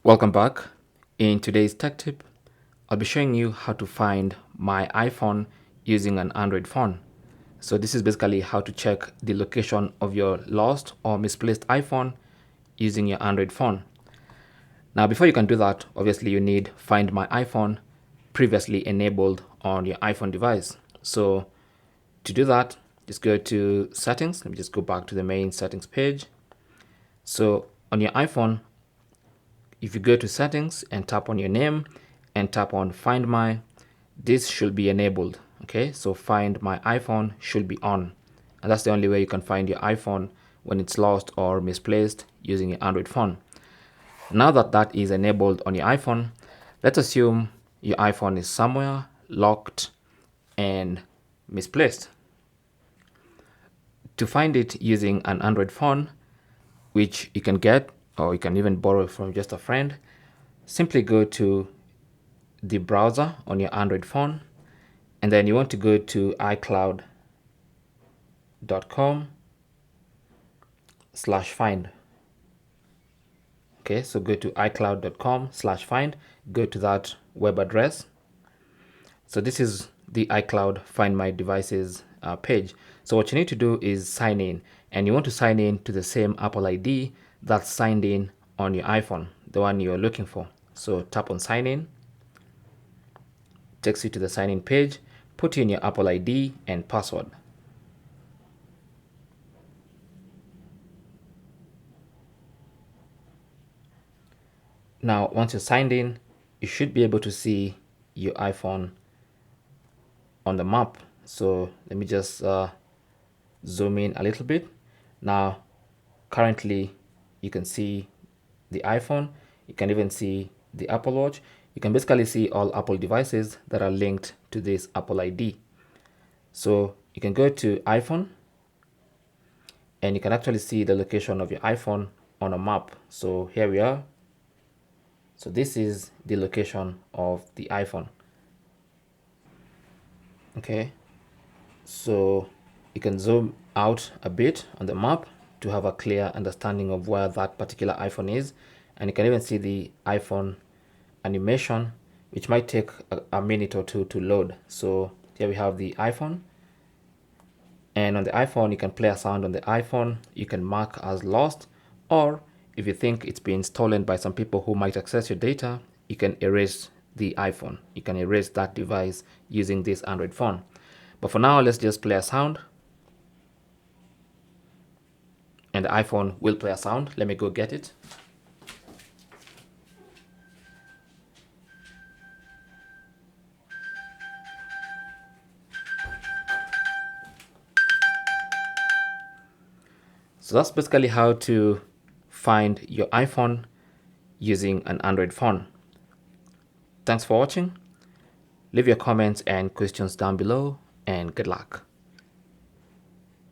Welcome back. In today's tech tip, I'll be showing you how to find my iPhone using an Android phone. So this is basically how to check the location of your lost or misplaced iPhone using your Android phone. Now, before you can do that, obviously you need Find My iPhone previously enabled on your iPhone device. So to do that, just go to settings. Let me just go back to the main settings page. So on your iPhone, if you go to settings and tap on your name and tap on Find My, this should be enabled. Okay, so Find My iPhone should be on. And that's the only way you can find your iPhone when it's lost or misplaced using your Android phone. Now that that is enabled on your iPhone, let's assume your iPhone is somewhere locked and misplaced. To find it using an Android phone, which you can get or you can even borrow from just a friend, simply go to the browser on your Android phone, and then you want to go to icloud.com/find. Okay, so go to icloud.com/find, go to that web address. So this is the iCloud Find My Devices page. So what you need to do is sign in, and you want to sign in to the same Apple ID that's signed in on your iPhone, the one you're looking for. So tap on sign in, takes you to the sign in page, put in your Apple ID and password. Now, once you're signed in, you should be able to see your iPhone on the map. So let me just zoom in a little bit. Now, currently, you can see the iPhone. You can even see the Apple Watch. You can basically see all Apple devices that are linked to this Apple ID. So you can go to iPhone, and you can actually see the location of your iPhone on a map. So here we are. So this is the location of the iPhone. Okay, so you can zoom out a bit on the map to have a clear understanding of where that particular iPhone is, and you can even see the iPhone animation, which might take a minute or two to load. So here we have the iPhone, and on the iPhone you can play a sound on the iPhone. You can mark as lost, or if you think it's been stolen by some people who might access your data, you can erase the iPhone. You can erase that device using this Android phone. But for now, let's just play a sound, and the iPhone will play a sound. Let me go get it. So that's basically how to find your iPhone using an Android phone. Thanks for watching. Leave your comments and questions down below, and good luck.